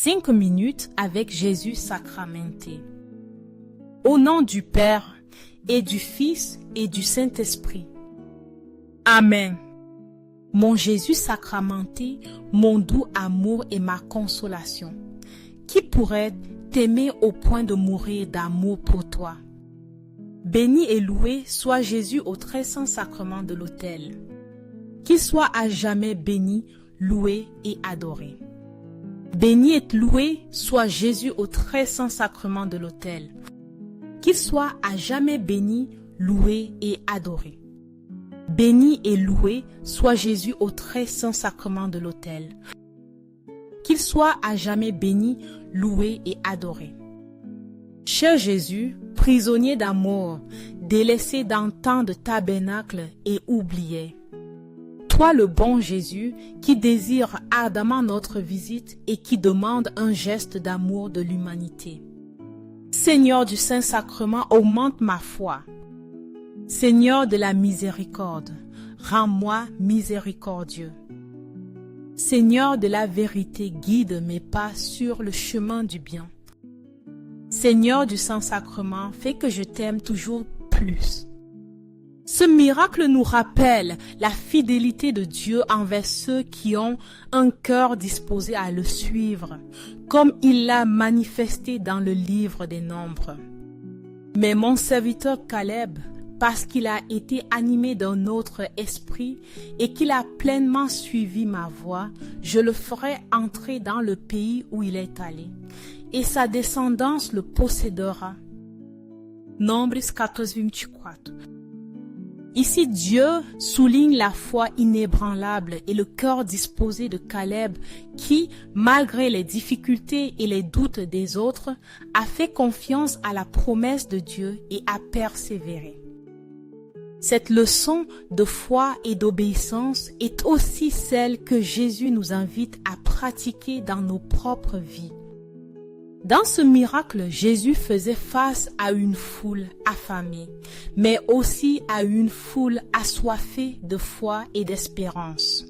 5 minutes avec Jésus sacramenté. Au nom du Père et du Fils et du Saint-Esprit. Amen. Mon Jésus sacramenté, mon doux amour et ma consolation. Qui pourrait t'aimer au point de mourir d'amour pour toi? Béni et loué soit Jésus au très saint sacrement de l'autel. Qu'il soit à jamais béni, loué et adoré. Béni et loué soit Jésus au très saint sacrement de l'autel. Qu'il soit à jamais béni, loué et adoré. Béni et loué soit Jésus au très saint sacrement de l'autel. Qu'il soit à jamais béni, loué et adoré. Cher Jésus, prisonnier d'amour, délaissé dans tant de tabernacles et oublié. Toi le bon Jésus, qui désire ardemment notre visite et qui demande un geste d'amour de l'humanité. Seigneur du Saint-Sacrement, augmente ma foi. Seigneur de la miséricorde, rends-moi miséricordieux. Seigneur de la vérité, guide mes pas sur le chemin du bien. Seigneur du Saint-Sacrement, fais que je t'aime toujours plus. Ce miracle nous rappelle la fidélité de Dieu envers ceux qui ont un cœur disposé à le suivre, comme il l'a manifesté dans le livre des Nombres. Mais mon serviteur Caleb, parce qu'il a été animé d'un autre esprit et qu'il a pleinement suivi ma voie, je le ferai entrer dans le pays où il est allé, et sa descendance le possédera. Nombres 14:24. Ici, Dieu souligne la foi inébranlable et le cœur disposé de Caleb qui, malgré les difficultés et les doutes des autres, a fait confiance à la promesse de Dieu et a persévéré. Cette leçon de foi et d'obéissance est aussi celle que Jésus nous invite à pratiquer dans nos propres vies. Dans ce miracle, Jésus faisait face à une foule affamée, mais aussi à une foule assoiffée de foi et d'espérance.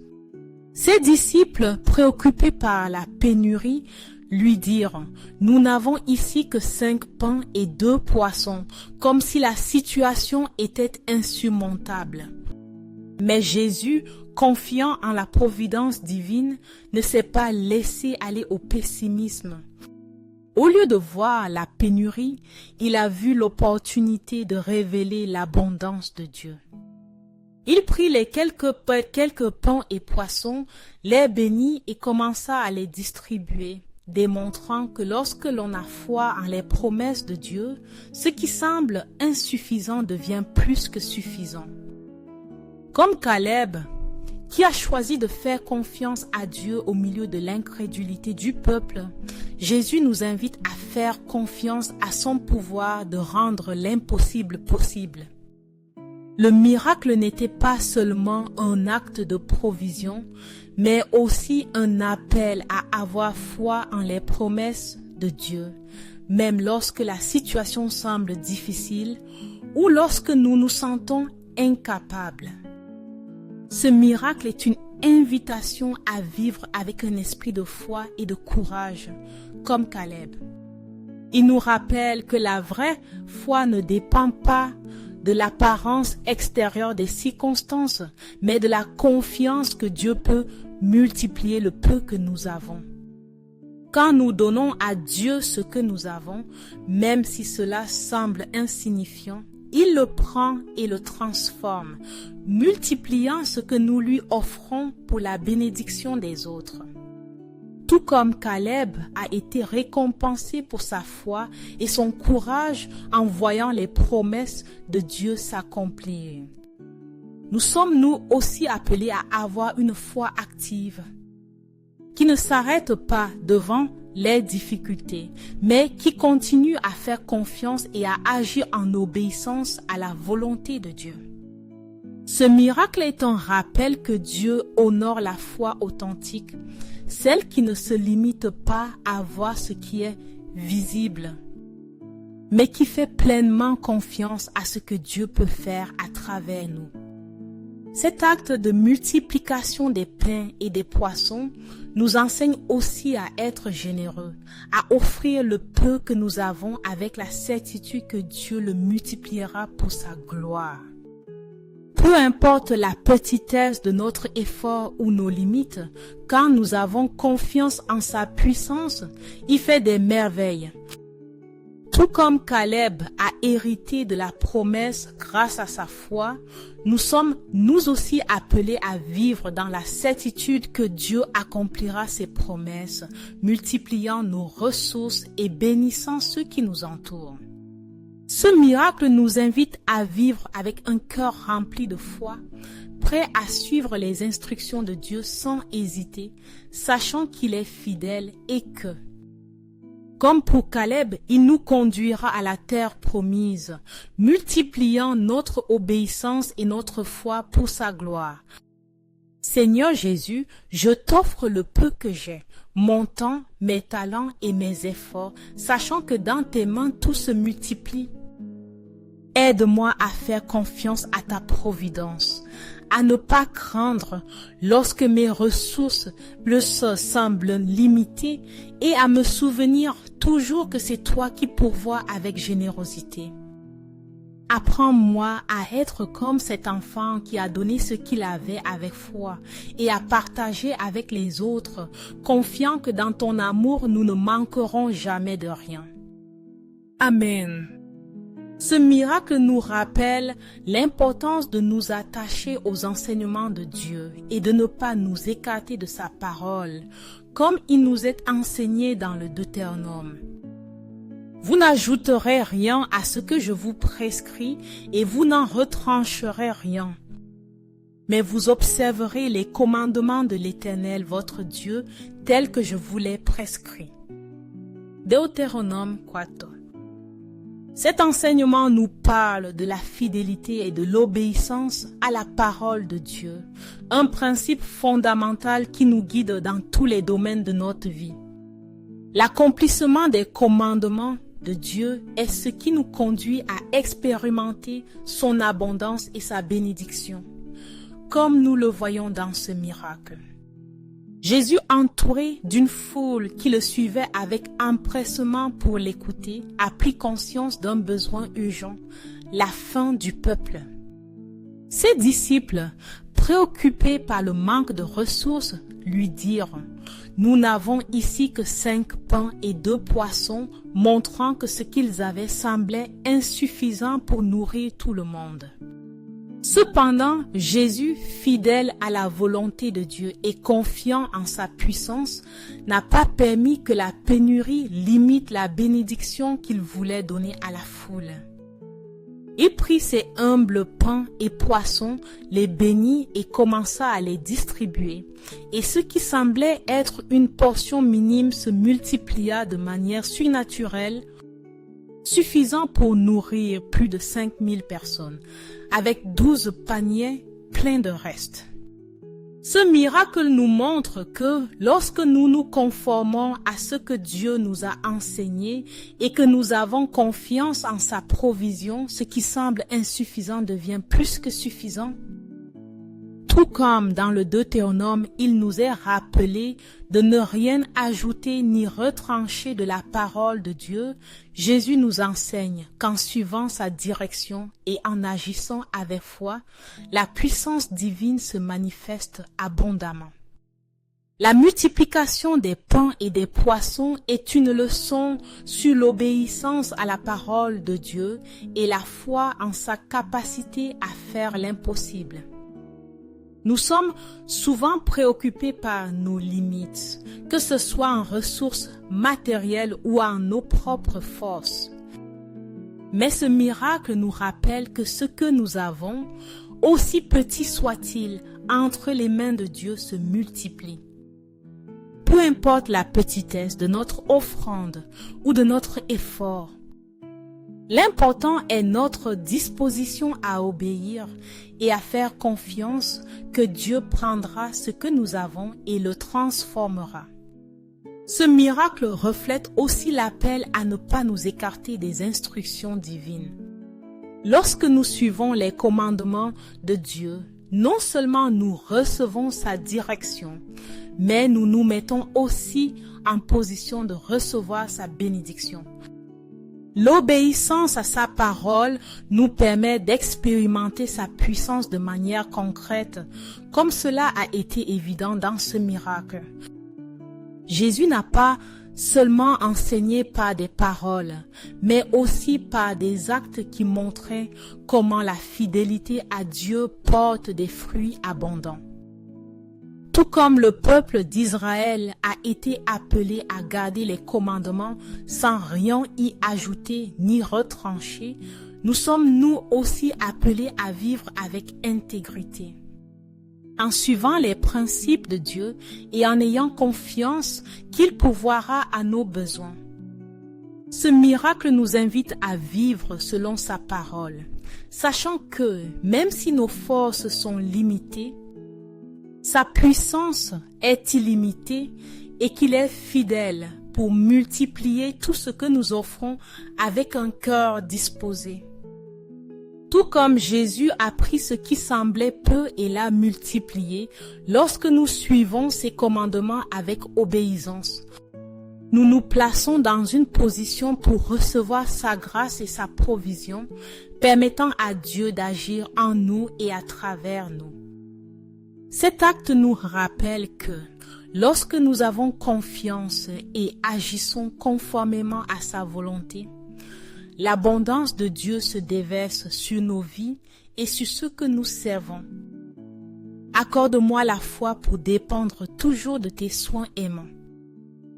Ses disciples, préoccupés par la pénurie, lui dirent « Nous n'avons ici que 5 pains et 2 poissons, comme si la situation était insurmontable. » Mais Jésus, confiant en la providence divine, ne s'est pas laissé aller au pessimisme. Au lieu de voir la pénurie, il a vu l'opportunité de révéler l'abondance de Dieu. Il prit les quelques pains et poissons, les bénit et commença à les distribuer, démontrant que lorsque l'on a foi en les promesses de Dieu, ce qui semble insuffisant devient plus que suffisant. Comme Caleb, qui a choisi de faire confiance à Dieu au milieu de l'incrédulité du peuple, Jésus nous invite à faire confiance à son pouvoir de rendre l'impossible possible. Le miracle n'était pas seulement un acte de provision, mais aussi un appel à avoir foi en les promesses de Dieu, même lorsque la situation semble difficile ou lorsque nous nous sentons incapables. Ce miracle est une invitation à vivre avec un esprit de foi et de courage, comme Caleb. Il nous rappelle que la vraie foi ne dépend pas de l'apparence extérieure des circonstances, mais de la confiance que Dieu peut multiplier le peu que nous avons. Quand nous donnons à Dieu ce que nous avons, même si cela semble insignifiant, il le prend et le transforme, multipliant ce que nous lui offrons pour la bénédiction des autres. Tout comme Caleb a été récompensé pour sa foi et son courage en voyant les promesses de Dieu s'accomplir. Nous sommes nous aussi appelés à avoir une foi active, qui ne s'arrête pas devant les difficultés, mais qui continue à faire confiance et à agir en obéissance à la volonté de Dieu. Ce miracle est un rappel que Dieu honore la foi authentique, celle qui ne se limite pas à voir ce qui est visible, mais qui fait pleinement confiance à ce que Dieu peut faire à travers nous. Cet acte de multiplication des pains et des poissons nous enseigne aussi à être généreux, à offrir le peu que nous avons avec la certitude que Dieu le multipliera pour sa gloire. Peu importe la petitesse de notre effort ou nos limites, quand nous avons confiance en sa puissance, il fait des merveilles. Tout comme Caleb a hérité de la promesse grâce à sa foi, nous sommes nous aussi appelés à vivre dans la certitude que Dieu accomplira ses promesses, multipliant nos ressources et bénissant ceux qui nous entourent. Ce miracle nous invite à vivre avec un cœur rempli de foi, prêt à suivre les instructions de Dieu sans hésiter, sachant qu'il est fidèle et que, comme pour Caleb, il nous conduira à la terre promise, multipliant notre obéissance et notre foi pour sa gloire. Seigneur Jésus, je t'offre le peu que j'ai, mon temps, mes talents et mes efforts, sachant que dans tes mains tout se multiplie. Aide-moi à faire confiance à ta providence, à ne pas craindre lorsque mes ressources semblent limitées et à me souvenir toujours que c'est toi qui pourvois avec générosité. Apprends-moi à être comme cet enfant qui a donné ce qu'il avait avec foi et à partager avec les autres, confiant que dans ton amour nous ne manquerons jamais de rien. Amen. Ce miracle nous rappelle l'importance de nous attacher aux enseignements de Dieu et de ne pas nous écarter de sa parole, comme il nous est enseigné dans le Deutéronome. Vous n'ajouterez rien à ce que je vous prescris et vous n'en retrancherez rien. Mais vous observerez les commandements de l'Éternel votre Dieu tels que je vous les prescris. Deutéronome 4. Cet enseignement nous parle de la fidélité et de l'obéissance à la parole de Dieu, un principe fondamental qui nous guide dans tous les domaines de notre vie. L'accomplissement des commandements de Dieu est ce qui nous conduit à expérimenter son abondance et sa bénédiction, comme nous le voyons dans ce miracle. Jésus, entouré d'une foule qui le suivait avec empressement pour l'écouter, a pris conscience d'un besoin urgent, la faim du peuple. Ses disciples, préoccupés par le manque de ressources, lui dirent « Nous n'avons ici que 5 pains et 2 poissons, montrant que ce qu'ils avaient semblait insuffisant pour nourrir tout le monde. » Cependant, Jésus, fidèle à la volonté de Dieu et confiant en sa puissance, n'a pas permis que la pénurie limite la bénédiction qu'il voulait donner à la foule. Il prit ses humbles pains et poissons, les bénit et commença à les distribuer. Et ce qui semblait être une portion minime se multiplia de manière surnaturelle, suffisant pour nourrir plus de 5000 personnes, avec 12 paniers pleins de restes. Ce miracle nous montre que lorsque nous nous conformons à ce que Dieu nous a enseigné et que nous avons confiance en sa provision, ce qui semble insuffisant devient plus que suffisant. Tout comme dans le Deutéronome, il nous est rappelé de ne rien ajouter ni retrancher de la parole de Dieu, Jésus nous enseigne qu'en suivant sa direction et en agissant avec foi, la puissance divine se manifeste abondamment. La multiplication des pains et des poissons est une leçon sur l'obéissance à la parole de Dieu et la foi en sa capacité à faire l'impossible. Nous sommes souvent préoccupés par nos limites, que ce soit en ressources matérielles ou en nos propres forces. Mais ce miracle nous rappelle que ce que nous avons, aussi petit soit-il, entre les mains de Dieu se multiplie. Peu importe la petitesse de notre offrande ou de notre effort, l'important est notre disposition à obéir et à faire confiance que Dieu prendra ce que nous avons et le transformera. Ce miracle reflète aussi l'appel à ne pas nous écarter des instructions divines. Lorsque nous suivons les commandements de Dieu, non seulement nous recevons sa direction, mais nous nous mettons aussi en position de recevoir sa bénédiction. L'obéissance à sa parole nous permet d'expérimenter sa puissance de manière concrète, comme cela a été évident dans ce miracle. Jésus n'a pas seulement enseigné par des paroles, mais aussi par des actes qui montraient comment la fidélité à Dieu porte des fruits abondants. Tout comme le peuple d'Israël a été appelé à garder les commandements sans rien y ajouter ni retrancher, nous sommes nous aussi appelés à vivre avec intégrité. En suivant les principes de Dieu et en ayant confiance qu'il pourvoira à nos besoins. Ce miracle nous invite à vivre selon sa parole, sachant que même si nos forces sont limitées, sa puissance est illimitée et qu'il est fidèle pour multiplier tout ce que nous offrons avec un cœur disposé. Tout comme Jésus a pris ce qui semblait peu et l'a multiplié lorsque nous suivons ses commandements avec obéissance. Nous nous plaçons dans une position pour recevoir sa grâce et sa provision, permettant à Dieu d'agir en nous et à travers nous. Cet acte nous rappelle que lorsque nous avons confiance et agissons conformément à sa volonté, l'abondance de Dieu se déverse sur nos vies et sur ceux que nous servons. Accorde-moi la foi pour dépendre toujours de tes soins aimants.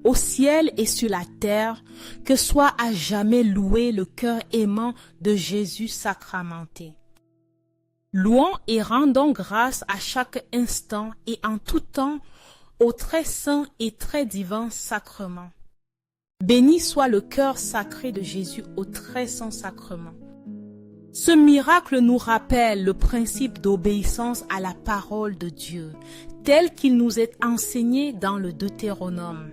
Au ciel et sur la terre, que soit à jamais loué le cœur aimant de Jésus sacramenté. Louons et rendons grâce à chaque instant et en tout temps au très saint et très divin sacrement. Béni soit le cœur sacré de Jésus au très saint sacrement. Ce miracle nous rappelle le principe d'obéissance à la parole de Dieu, tel qu'il nous est enseigné dans le Deutéronome.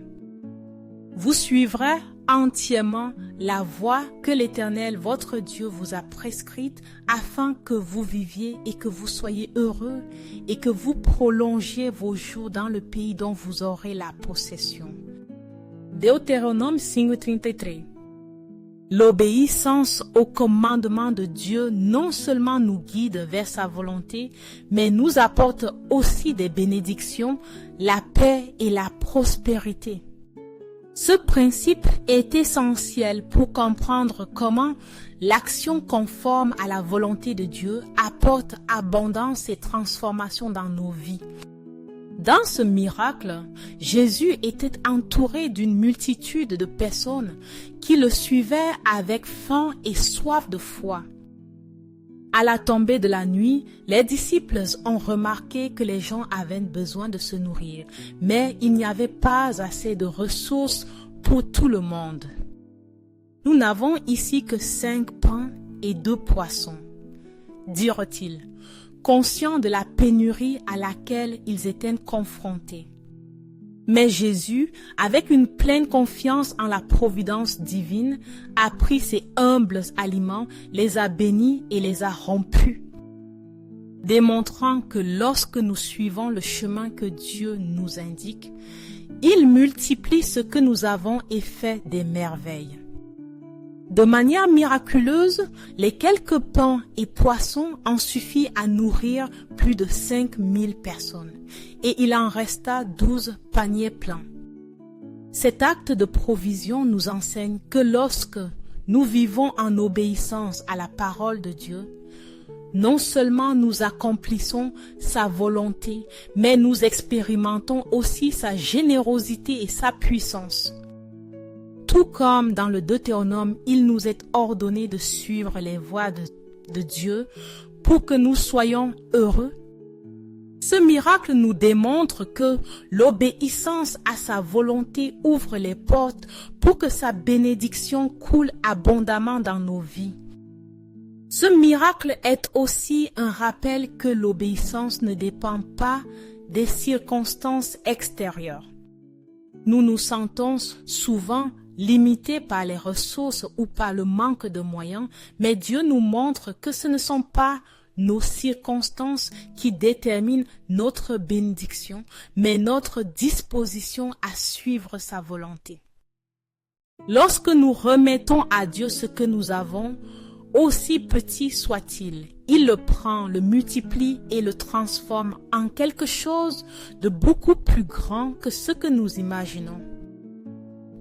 Vous suivrez entièrement la voie que l'Éternel, votre Dieu, vous a prescrite afin que vous viviez et que vous soyez heureux et que vous prolongiez vos jours dans le pays dont vous aurez la possession. Deutéronome 5:33. L'obéissance au commandement de Dieu non seulement nous guide vers sa volonté, mais nous apporte aussi des bénédictions, la paix et la prospérité. Ce principe est essentiel pour comprendre comment l'action conforme à la volonté de Dieu apporte abondance et transformation dans nos vies. Dans ce miracle, Jésus était entouré d'une multitude de personnes qui le suivaient avec faim et soif de foi. À la tombée de la nuit, les disciples ont remarqué que les gens avaient besoin de se nourrir, mais il n'y avait pas assez de ressources pour tout le monde. Nous n'avons ici que 5 pains et 2 poissons, dirent-ils, conscients de la pénurie à laquelle ils étaient confrontés. Mais Jésus, avec une pleine confiance en la providence divine, a pris ces humbles aliments, les a bénis et les a rompus, démontrant que lorsque nous suivons le chemin que Dieu nous indique, il multiplie ce que nous avons et fait des merveilles. De manière miraculeuse, les quelques pains et poissons ont suffi à nourrir plus de 5000 personnes et il en resta 12 paniers pleins. Cet acte de provision nous enseigne que lorsque nous vivons en obéissance à la parole de Dieu, non seulement nous accomplissons sa volonté, mais nous expérimentons aussi sa générosité et sa puissance. Tout comme dans le Deutéronome, il nous est ordonné de suivre les voies de Dieu pour que nous soyons heureux. Ce miracle nous démontre que l'obéissance à sa volonté ouvre les portes pour que sa bénédiction coule abondamment dans nos vies. Ce miracle est aussi un rappel que l'obéissance ne dépend pas des circonstances extérieures. Nous nous sentons souvent limités par les ressources ou par le manque de moyens, mais Dieu nous montre que ce ne sont pas nos circonstances qui déterminent notre bénédiction, mais notre disposition à suivre sa volonté. Lorsque nous remettons à Dieu ce que nous avons, aussi petit soit-il, il le prend, le multiplie et le transforme en quelque chose de beaucoup plus grand que ce que nous imaginons.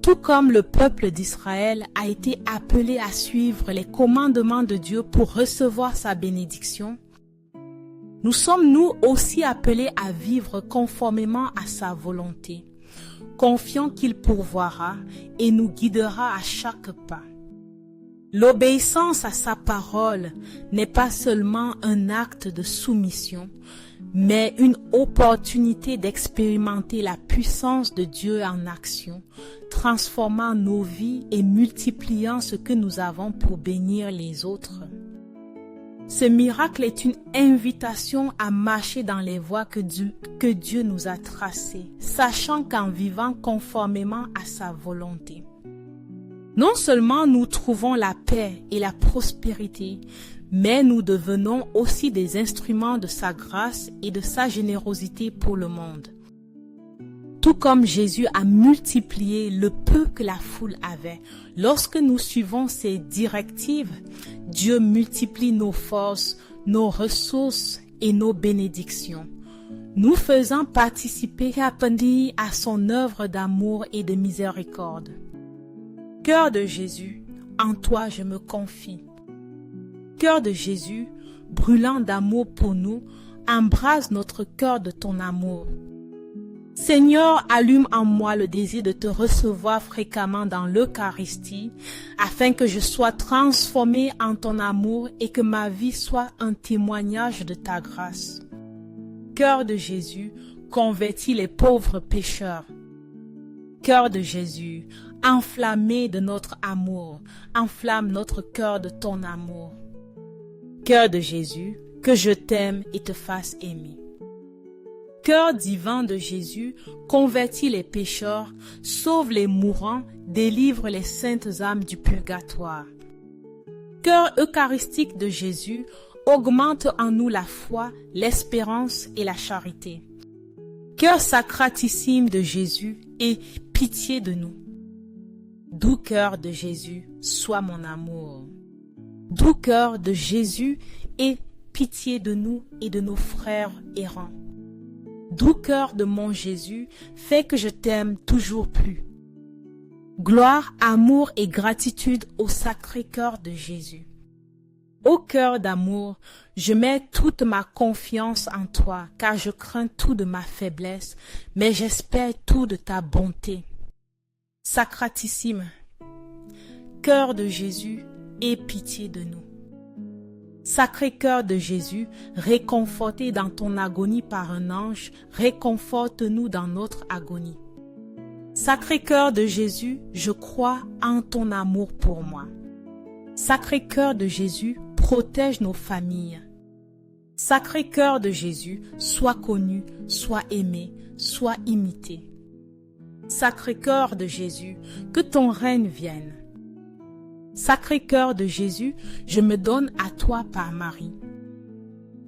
Tout comme le peuple d'Israël a été appelé à suivre les commandements de Dieu pour recevoir sa bénédiction, nous sommes nous aussi appelés à vivre conformément à sa volonté, confiant qu'il pourvoira et nous guidera à chaque pas. L'obéissance à sa parole n'est pas seulement un acte de soumission, mais une opportunité d'expérimenter la puissance de Dieu en action, transformant nos vies et multipliant ce que nous avons pour bénir les autres. Ce miracle est une invitation à marcher dans les voies que Dieu nous a tracées, sachant qu'en vivant conformément à sa volonté, non seulement nous trouvons la paix et la prospérité, mais nous devenons aussi des instruments de sa grâce et de sa générosité pour le monde. Tout comme Jésus a multiplié le peu que la foule avait, lorsque nous suivons ses directives, Dieu multiplie nos forces, nos ressources et nos bénédictions, nous faisant participer à son œuvre d'amour et de miséricorde. Cœur de Jésus, en toi je me confie. Cœur de Jésus, brûlant d'amour pour nous, embrase notre cœur de ton amour. Seigneur, allume en moi le désir de te recevoir fréquemment dans l'Eucharistie, afin que je sois transformé en ton amour et que ma vie soit un témoignage de ta grâce. Cœur de Jésus, convertis les pauvres pécheurs. Cœur de Jésus, enflammé de notre amour, enflamme notre cœur de ton amour. Cœur de Jésus, que je t'aime et te fasse aimer. Cœur divin de Jésus, convertis les pécheurs, sauve les mourants, délivre les saintes âmes du purgatoire. Cœur eucharistique de Jésus, augmente en nous la foi, l'espérance et la charité. Cœur sacratissime de Jésus, aie pitié de nous. Doux cœur de Jésus, sois mon amour. Doux cœur de Jésus, aie pitié de nous et de nos frères errants. Doux cœur de mon Jésus, fais que je t'aime toujours plus. Gloire, amour et gratitude au sacré cœur de Jésus. Ô cœur d'amour, je mets toute ma confiance en toi, car je crains tout de ma faiblesse, mais j'espère tout de ta bonté. Sacratissime, cœur de Jésus, aie pitié de nous. Sacré cœur de Jésus, réconforté dans ton agonie par un ange, réconforte-nous dans notre agonie. Sacré cœur de Jésus, je crois en ton amour pour moi. Sacré cœur de Jésus, protège nos familles. Sacré cœur de Jésus, sois connu, sois aimé, sois imité. Sacré cœur de Jésus, que ton règne vienne. Sacré cœur de Jésus, je me donne à toi par Marie.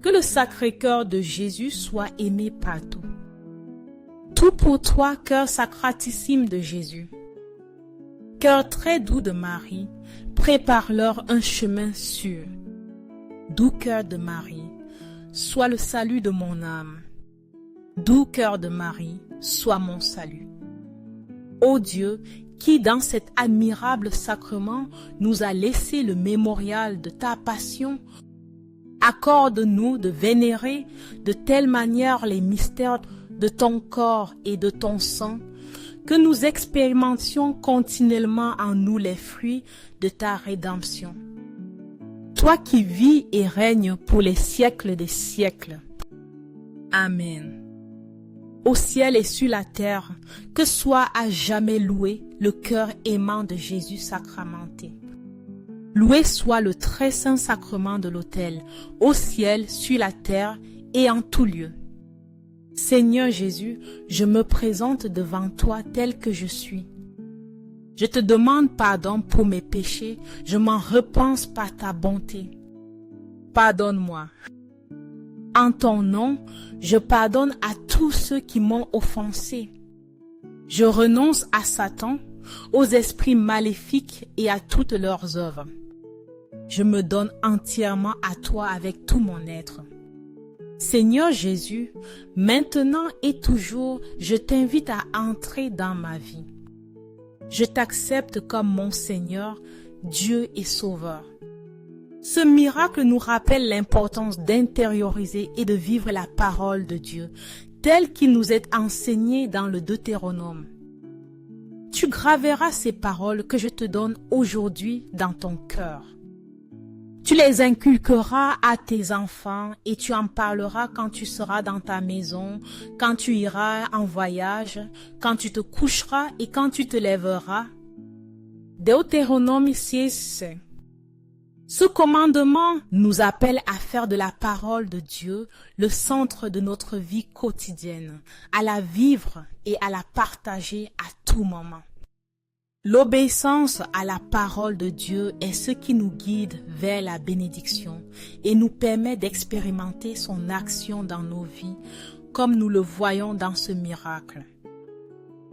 Que le sacré cœur de Jésus soit aimé partout. Tout pour toi, cœur sacratissime de Jésus. Cœur très doux de Marie, prépare-leur un chemin sûr. Doux cœur de Marie, sois le salut de mon âme. Doux cœur de Marie, sois mon salut. Ô Dieu, qui dans cet admirable sacrement nous a laissé le mémorial de ta passion, accorde-nous de vénérer de telle manière les mystères de ton corps et de ton sang, que nous expérimentions continuellement en nous les fruits de ta rédemption. Toi qui vis et règnes pour les siècles des siècles. Amen. Au ciel et sur la terre, que soit à jamais loué le cœur aimant de Jésus sacramenté. Loué soit le très saint sacrement de l'autel, au ciel, sur la terre et en tout lieu. Seigneur Jésus, je me présente devant toi tel que je suis. Je te demande pardon pour mes péchés, je m'en repens par ta bonté. Pardonne-moi. En ton nom, je pardonne à tous ceux qui m'ont offensé. Je renonce à Satan, aux esprits maléfiques et à toutes leurs œuvres. Je me donne entièrement à toi avec tout mon être. Seigneur Jésus, maintenant et toujours, je t'invite à entrer dans ma vie. Je t'accepte comme mon Seigneur, Dieu et Sauveur. Ce miracle nous rappelle l'importance d'intérioriser et de vivre la parole de Dieu, telle qu'il nous est enseignée dans le Deutéronome. Tu graveras ces paroles que je te donne aujourd'hui dans ton cœur. Tu les inculqueras à tes enfants et tu en parleras quand tu seras dans ta maison, quand tu iras en voyage, quand tu te coucheras et quand tu te lèveras. Deutéronome 6. Ce commandement nous appelle à faire de la parole de Dieu le centre de notre vie quotidienne, à la vivre et à la partager à tout moment. L'obéissance à la parole de Dieu est ce qui nous guide vers la bénédiction et nous permet d'expérimenter son action dans nos vies, comme nous le voyons dans ce miracle.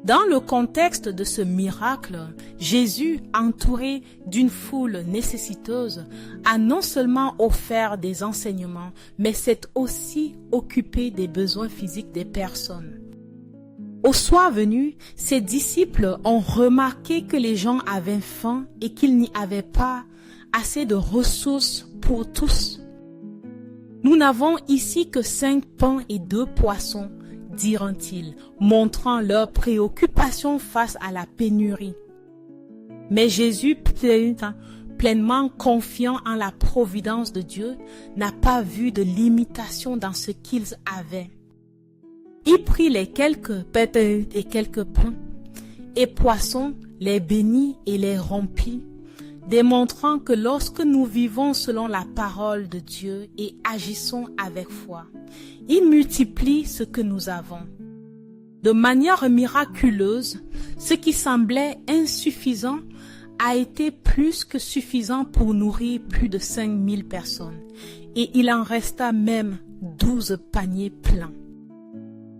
Dans le contexte de ce miracle, Jésus, entouré d'une foule nécessiteuse, a non seulement offert des enseignements, mais s'est aussi occupé des besoins physiques des personnes. Au soir venu, ses disciples ont remarqué que les gens avaient faim et qu'il n'y avait pas assez de ressources pour tous. Nous n'avons ici que 5 pains et 2 poissons, dirent-ils, montrant leur préoccupation face à la pénurie. Mais Jésus, pleinement confiant en la providence de Dieu, n'a pas vu de limitation dans ce qu'ils avaient. Il prit les quelques pépites et quelques pains et poissons, les bénit et les rompit, démontrant que lorsque nous vivons selon la parole de Dieu et agissons avec foi, il multiplie ce que nous avons. De manière miraculeuse, ce qui semblait insuffisant a été plus que suffisant pour nourrir plus de 5000 personnes, et il en resta même 12 paniers pleins.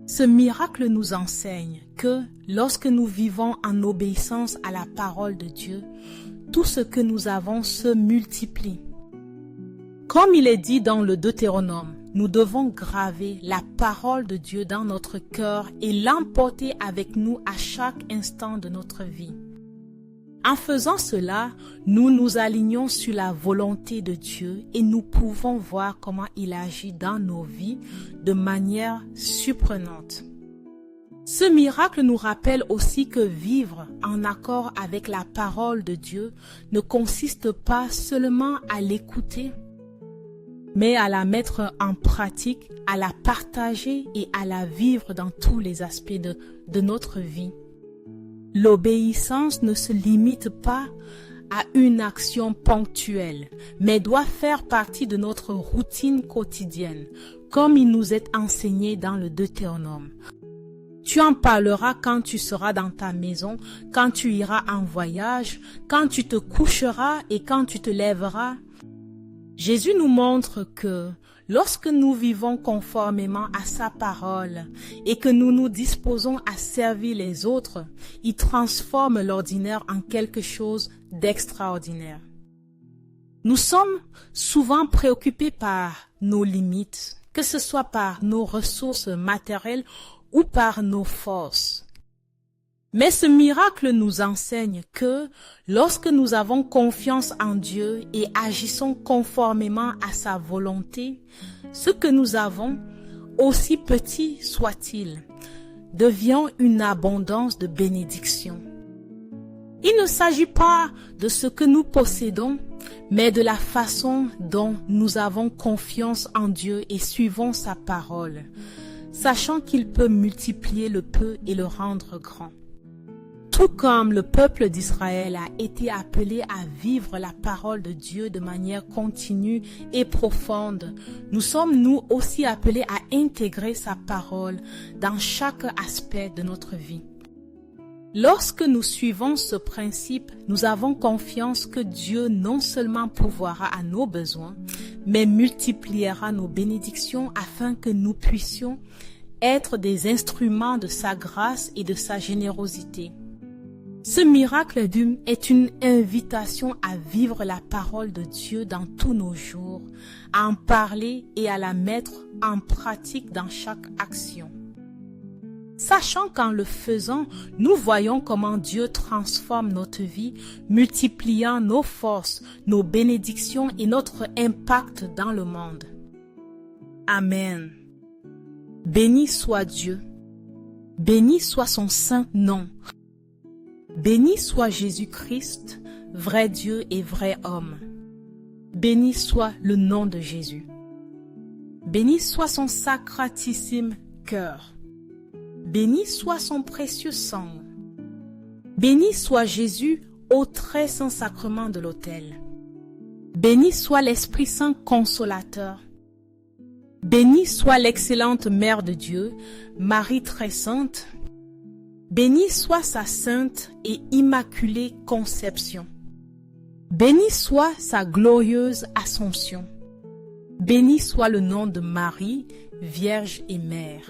Ce miracle nous enseigne que lorsque nous vivons en obéissance à la parole de Dieu, tout ce que nous avons se multiplie. Comme il est dit dans le Deutéronome, nous devons graver la parole de Dieu dans notre cœur et l'emporter avec nous à chaque instant de notre vie. En faisant cela, nous nous alignons sur la volonté de Dieu et nous pouvons voir comment il agit dans nos vies de manière surprenante. Ce miracle nous rappelle aussi que vivre en accord avec la parole de Dieu ne consiste pas seulement à l'écouter, mais à la mettre en pratique, à la partager et à la vivre dans tous les aspects de notre vie. L'obéissance ne se limite pas à une action ponctuelle, mais doit faire partie de notre routine quotidienne, comme il nous est enseigné dans le Deutéronome. Tu en parleras quand tu seras dans ta maison, quand tu iras en voyage, quand tu te coucheras et quand tu te lèveras. Jésus nous montre que lorsque nous vivons conformément à sa parole et que nous nous disposons à servir les autres, il transforme l'ordinaire en quelque chose d'extraordinaire. Nous sommes souvent préoccupés par nos limites, que ce soit par nos ressources matérielles ou par nos forces. Mais ce miracle nous enseigne que lorsque nous avons confiance en Dieu et agissons conformément à sa volonté, ce que nous avons, aussi petit soit-il, devient une abondance de bénédictions. Il ne s'agit pas de ce que nous possédons, mais de la façon dont nous avons confiance en Dieu et suivons sa parole, sachant qu'il peut multiplier le peu et le rendre grand. Tout comme le peuple d'Israël a été appelé à vivre la parole de Dieu de manière continue et profonde, nous sommes nous aussi appelés à intégrer sa parole dans chaque aspect de notre vie. Lorsque nous suivons ce principe, nous avons confiance que Dieu non seulement pourvoira à nos besoins, mais multipliera nos bénédictions afin que nous puissions être des instruments de sa grâce et de sa générosité. Ce miracle est une invitation à vivre la parole de Dieu dans tous nos jours, à en parler et à la mettre en pratique dans chaque action. Sachant qu'en le faisant, nous voyons comment Dieu transforme notre vie, multipliant nos forces, nos bénédictions et notre impact dans le monde. Amen. Béni soit Dieu. Béni soit son saint nom. Béni soit Jésus-Christ, vrai Dieu et vrai homme. Béni soit le nom de Jésus. Béni soit son sacratissime cœur. Béni soit son précieux sang. Béni soit Jésus au très saint sacrement de l'autel. Béni soit l'Esprit Saint consolateur. Béni soit l'excellente Mère de Dieu, Marie très sainte. Béni soit sa sainte et immaculée conception. Béni soit sa glorieuse assomption. Béni soit le nom de Marie, Vierge et Mère.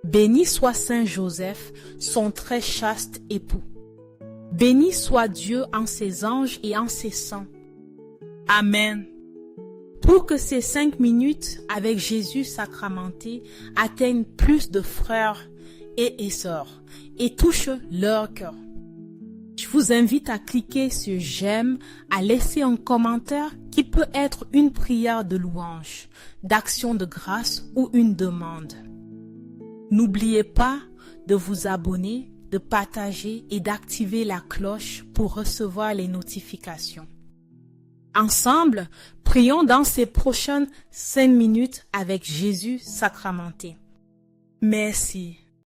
Béni soit Saint Joseph, son très chaste époux. Béni soit Dieu en ses anges et en ses saints. Amen. Pour que ces 5 minutes avec Jésus sacramenté atteignent plus de frères et sœurs et touchent leur cœur. Je vous invite à cliquer sur j'aime, à laisser un commentaire qui peut être une prière de louange, d'action de grâce ou une demande. N'oubliez pas de vous abonner, de partager et d'activer la cloche pour recevoir les notifications. Ensemble, prions dans ces prochaines 5 minutes avec Jésus sacramenté. Merci.